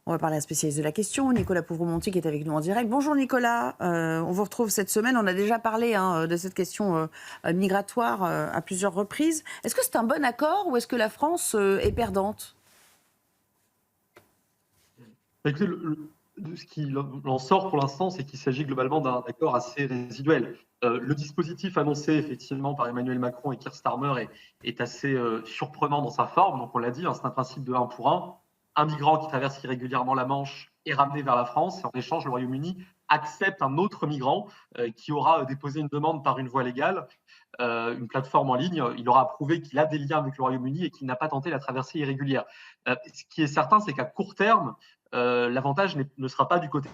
On va parler à un spécialiste de la question, Nicolas Pouvremonti, qui est avec nous en direct. Bonjour Nicolas, on vous retrouve cette semaine. On a déjà parlé de cette question migratoire à plusieurs reprises. Est-ce que c'est un bon accord ou est-ce que la France est perdante? Écoutez, ce qui en sort pour l'instant, c'est qu'il s'agit globalement d'un accord assez résiduel. Le dispositif annoncé effectivement par Emmanuel Macron et Keir Starmer est assez surprenant dans sa forme. Donc on l'a dit, hein, c'est un principe de 1 pour 1. Un migrant qui traverse irrégulièrement la Manche est ramené vers la France et en échange, le Royaume-Uni accepte un autre migrant qui aura déposé une demande par une voie légale, une plateforme en ligne. Il aura prouvé qu'il a des liens avec le Royaume-Uni et qu'il n'a pas tenté la traversée irrégulière. Ce qui est certain, c'est qu'à court terme, l'avantage ne sera pas du côté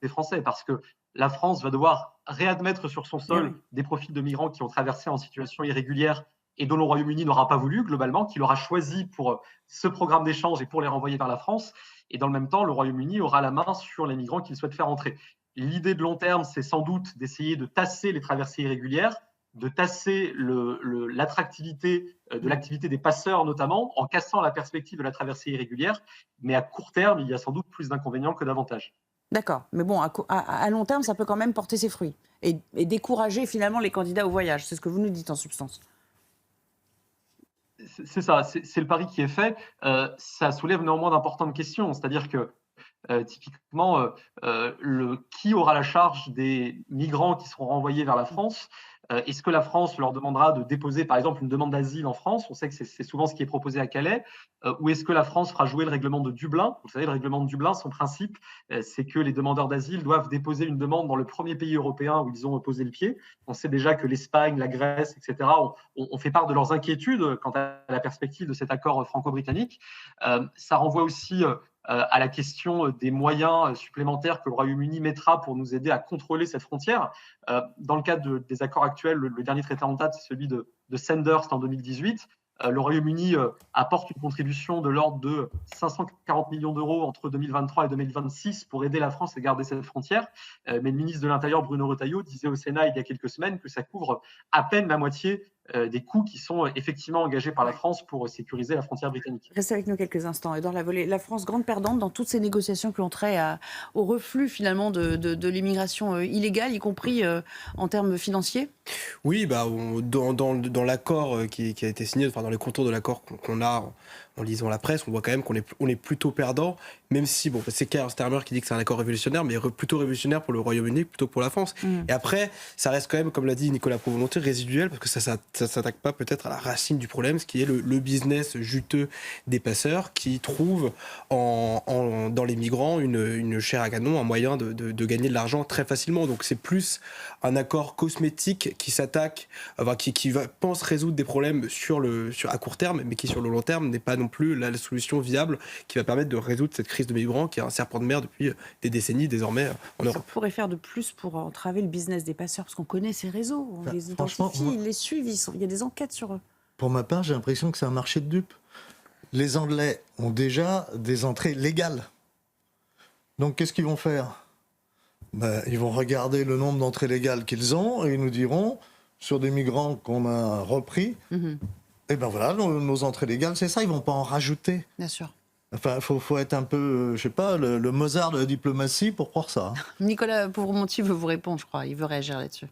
des Français, parce que la France va devoir réadmettre sur son Eh oui. sol des profils de migrants qui ont traversé en situation irrégulière et dont le Royaume-Uni n'aura pas voulu, globalement, qu'il aura choisi pour ce programme d'échange et pour les renvoyer vers la France. Et dans le même temps, le Royaume-Uni aura la main sur les migrants qu'il souhaite faire entrer. L'idée de long terme, c'est sans doute d'essayer de tasser les traversées irrégulières, de tasser l'attractivité de l'activité des passeurs notamment, en cassant la perspective de la traversée irrégulière. Mais à court terme, il y a sans doute plus d'inconvénients que d'avantages. D'accord, mais bon, à long terme, ça peut quand même porter ses fruits et décourager finalement les candidats au voyage. C'est ce que vous nous dites en substance. C'est ça, c'est le pari qui est fait. Ça soulève néanmoins d'importantes questions, c'est-à-dire que typiquement, qui aura la charge des migrants qui seront renvoyés vers la France? Est-ce que la France leur demandera de déposer, par exemple, une demande d'asile en France? On sait que c'est souvent ce qui est proposé à Calais. Ou est-ce que la France fera jouer le règlement de Dublin? Vous savez, le règlement de Dublin, son principe, c'est que les demandeurs d'asile doivent déposer une demande dans le premier pays européen où ils ont posé le pied. On sait déjà que l'Espagne, la Grèce, etc., ont fait part de leurs inquiétudes quant à la perspective de cet accord franco-britannique. Ça renvoie aussi à la question des moyens supplémentaires que le Royaume-Uni mettra pour nous aider à contrôler cette frontière. Dans le cadre des accords actuels, le dernier traité en date, c'est celui de Sandhurst en 2018. Le Royaume-Uni apporte une contribution de l'ordre de 540 millions d'euros entre 2023 et 2026 pour aider la France à garder cette frontière. Mais le ministre de l'Intérieur, Bruno Retailleau, disait au Sénat il y a quelques semaines que ça couvre à peine la moitié des coûts qui sont effectivement engagés par la France pour sécuriser la frontière britannique. Restez avec nous quelques instants. Edouard Lavolée, la France grande perdante dans toutes ces négociations qui ont trait au reflux finalement de l'immigration illégale, y compris en termes financiers. Oui, bah, dans l'accord qui a été signé, enfin dans les contours de l'accord qu'on a en lisant la presse, on voit quand même on est plutôt perdant, même si, bon, c'est Keir Starmer qui dit que c'est un accord révolutionnaire, mais plutôt révolutionnaire pour le Royaume-Uni plutôt que pour la France. Et après, ça reste quand même, comme l'a dit Nicolas Provolonté, résiduel, parce que ça s'attaque pas peut-être à la racine du problème, ce qui est le business juteux des passeurs qui trouvent dans les migrants une chair à canon, un moyen de gagner de l'argent très facilement. Donc c'est plus un accord cosmétique qui s'attaque, enfin, qui pense résoudre des problèmes à court terme, mais qui sur le long terme n'est pas non plus la solution viable qui va permettre de résoudre cette crise de migrants qui est un serpent de mer depuis des décennies désormais en Europe. Qu'on pourrait faire de plus pour entraver le business des passeurs? Parce qu'on connaît ces réseaux, on les identifie, moi, ils les suivent, il y a des enquêtes sur eux. pour ma part, j'ai l'impression que c'est un marché de dupes. Les Anglais ont déjà des entrées légales. Donc qu'est-ce qu'ils vont faire? Ils vont regarder le nombre d'entrées légales qu'ils ont et ils nous diront, sur des migrants qu'on a repris, et ben voilà, nos entrées légales, c'est ça, ils vont pas en rajouter. Bien sûr. Enfin, faut être un peu, je sais pas, le Mozart de la diplomatie pour croire ça. Nicolas Pouvremonti veut vous répondre, je crois, il veut réagir là-dessus.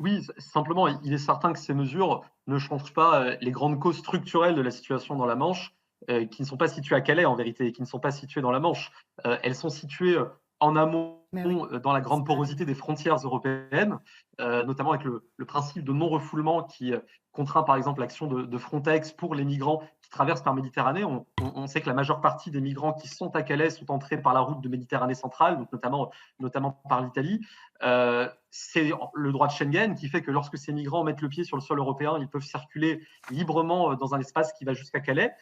Oui, simplement, il est certain que ces mesures ne changent pas les grandes causes structurelles de la situation dans la Manche, qui ne sont pas situées à Calais en vérité, et qui ne sont pas situées dans la Manche. Elles sont situées en amont, Mais oui. dans la grande porosité des frontières européennes, notamment avec le principe de non-refoulement qui contraint par exemple l'action de Frontex pour les migrants qui traversent par Méditerranée. On sait que la majeure partie des migrants qui sont à Calais sont entrés par la route de Méditerranée centrale, donc notamment par l'Italie. C'est le droit de Schengen qui fait que lorsque ces migrants mettent le pied sur le sol européen, ils peuvent circuler librement dans un espace qui va jusqu'à Calais.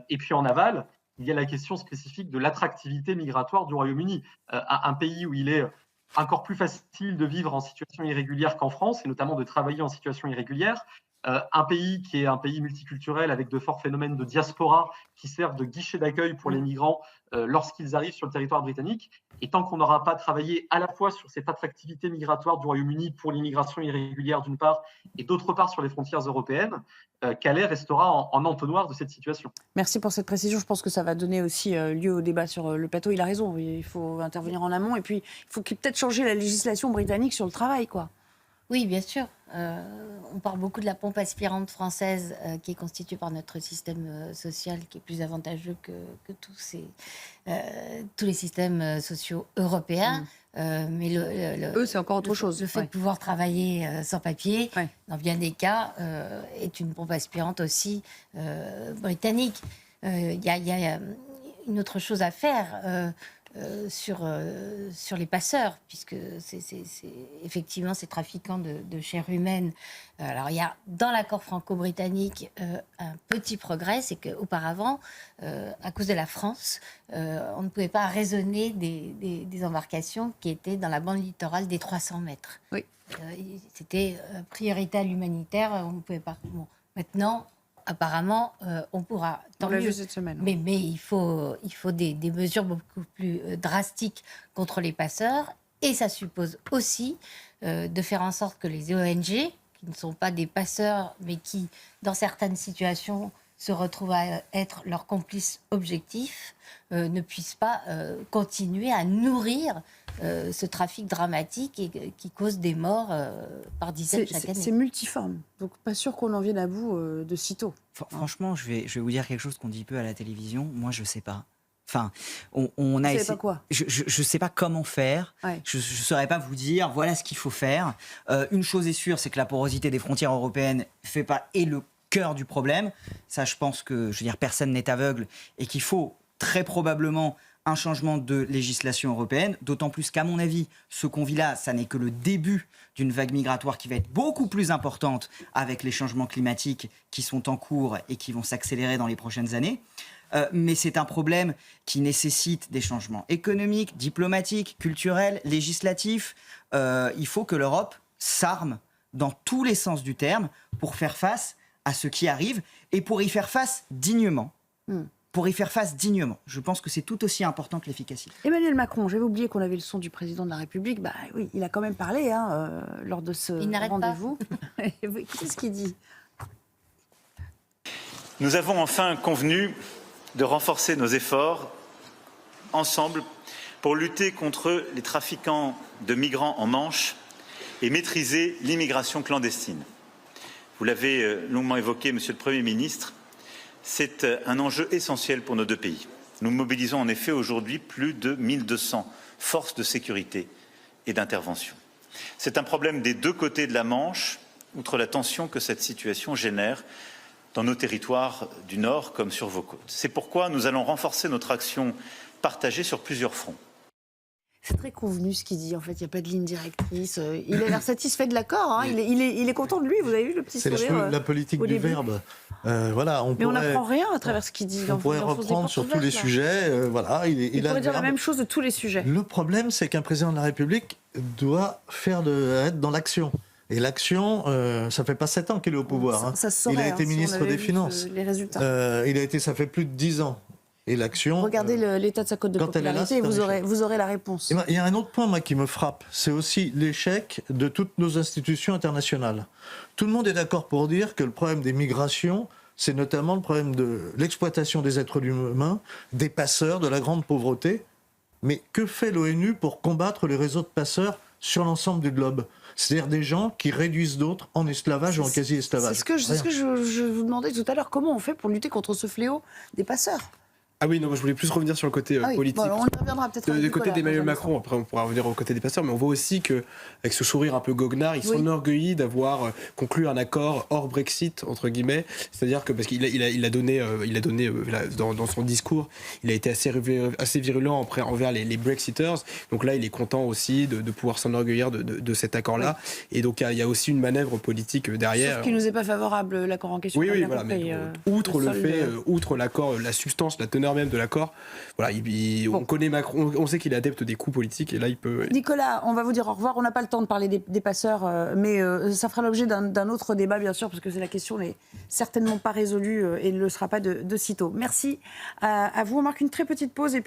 Et puis en aval, il y a la question spécifique de l'attractivité migratoire du Royaume-Uni, un pays où il est encore plus facile de vivre en situation irrégulière qu'en France, et notamment de travailler en situation irrégulière. un pays qui est un pays multiculturel avec de forts phénomènes de diaspora qui servent de guichet d'accueil pour les migrants lorsqu'ils arrivent sur le territoire britannique. Et tant qu'on n'aura pas travaillé à la fois sur cette attractivité migratoire du Royaume-Uni pour l'immigration irrégulière d'une part, et d'autre part sur les frontières européennes, Calais restera en entonnoir de cette situation. Merci pour cette précision. Je pense que ça va donner aussi lieu au débat sur le plateau. Il a raison, il faut intervenir en amont. Et puis, il faut peut-être changer la législation britannique sur le travail, quoi. Oui, bien sûr. On parle beaucoup de la pompe aspirante française qui est constituée par notre système social qui est plus avantageux que tous les systèmes sociaux européens. Mais eux, c'est encore autre chose. Le fait de pouvoir travailler sans papier, dans bien des cas, est une pompe aspirante aussi britannique. Il y a une autre chose à faire. Sur les passeurs, puisque c'est effectivement ces trafiquants de chair humaine. Alors il y a dans l'accord franco-britannique un petit progrès, c'est qu'auparavant, à cause de la France, on ne pouvait pas raisonner des embarcations qui étaient dans la bande littorale des 300 mètres. Oui. C'était priorité à l'humanitaire, on ne pouvait pas. Bon, maintenant, apparemment, on pourra. Tant mieux. Cette semaine. Mais il faut des mesures beaucoup plus drastiques contre les passeurs. Et ça suppose aussi de faire en sorte que les ONG, qui ne sont pas des passeurs, mais qui, dans certaines situations, se retrouvent à être leurs complices objectifs, ne puissent pas continuer à nourrir ce trafic dramatique et qui cause des morts par dizaines chaque année. C'est multiforme, donc pas sûr qu'on en vienne à bout de sitôt. Franchement, je vais vous dire quelque chose qu'on dit peu à la télévision. Moi, je sais pas. Enfin, on a essayé. Pas quoi je sais pas comment faire. Ouais. Je saurais pas vous dire. Voilà ce qu'il faut faire. Une chose est sûre, c'est que la porosité des frontières européennes est le cœur du problème. Ça, je pense que, personne n'est aveugle et qu'il faut très probablement un changement de législation européenne, d'autant plus qu'à mon avis, ce qu'on vit là, ça n'est que le début d'une vague migratoire qui va être beaucoup plus importante avec les changements climatiques qui sont en cours et qui vont s'accélérer dans les prochaines années. Mais c'est un problème qui nécessite des changements économiques, diplomatiques, culturels, législatifs. Il faut que l'Europe s'arme dans tous les sens du terme pour faire face à ce qui arrive et pour y faire face dignement. Je pense que c'est tout aussi important que l'efficacité. Emmanuel Macron, j'avais oublié qu'on avait le son du président de la République. Bah oui, il a quand même parlé lors de ce rendez-vous. Écoutez ce qu'il dit. Nous avons enfin convenu de renforcer nos efforts ensemble pour lutter contre les trafiquants de migrants en Manche et maîtriser l'immigration clandestine. Vous l'avez longuement évoqué, Monsieur le Premier ministre, c'est un enjeu essentiel pour nos deux pays. Nous mobilisons en effet aujourd'hui plus de 1200 forces de sécurité et d'intervention. C'est un problème des deux côtés de la Manche, outre la tension que cette situation génère dans nos territoires du Nord comme sur vos côtes. C'est pourquoi nous allons renforcer notre action partagée sur plusieurs fronts. C'est très convenu ce qu'il dit. En fait, il n'y a pas de ligne directrice. Il a l'air satisfait de l'accord. Hein. Il est content de lui. Vous avez vu le petit sourire. C'est la politique du verbe. Voilà, Mais on n'apprend rien à travers ce qu'il dit. On pourrait reprendre sur tous les sujets. Il pourrait dire la même chose de tous les sujets. Le problème, c'est qu'un président de la République doit être dans l'action. Et l'action, ça fait pas 7 ans qu'il est au pouvoir. Ça se saurait, il a été ministre des Finances. Les résultats. Ça fait plus de 10 ans. Et l'action. Regardez l'état de sa cote de popularité et vous aurez la réponse. Il y a un autre point, moi, qui me frappe. C'est aussi l'échec de toutes nos institutions internationales. Tout le monde est d'accord pour dire que le problème des migrations, c'est notamment le problème de l'exploitation des êtres humains, des passeurs, de la grande pauvreté. Mais que fait l'ONU pour combattre les réseaux de passeurs sur l'ensemble du globe ? C'est-à-dire des gens qui réduisent d'autres en esclavage ou en quasi-esclavage. C'est ce que je vous demandais tout à l'heure. Comment on fait pour lutter contre ce fléau des passeurs ? Ah oui, non, je voulais plus revenir sur le côté politique. Bon, on y reviendra peut-être. Du côté d'Emmanuel Macron, après on pourra revenir au côté des passeurs, mais on voit aussi qu'avec ce sourire un peu goguenard, ils sont enorgueillis d'avoir conclu un accord hors Brexit, entre guillemets. C'est-à-dire que, parce qu'il a donné dans son discours, il a été assez virulent envers les Brexiters. Donc là, il est content aussi de pouvoir s'enorgueillir de cet accord-là. Oui. Et donc il y a aussi une manœuvre politique derrière. Sauf qu'il nous est pas favorable, l'accord en question. Oui, voilà. Mais outre l'accord, la substance, la teneur teneurs même de l'accord. Voilà, on connaît Macron, on sait qu'il est adepte des coups politiques et là il peut. Nicolas, on va vous dire au revoir. On n'a pas le temps de parler des passeurs, mais ça fera l'objet d'un autre débat, bien sûr, parce que la question n'est certainement pas résolue et ne le sera pas de sitôt. Merci à vous. On marque une très petite pause et puis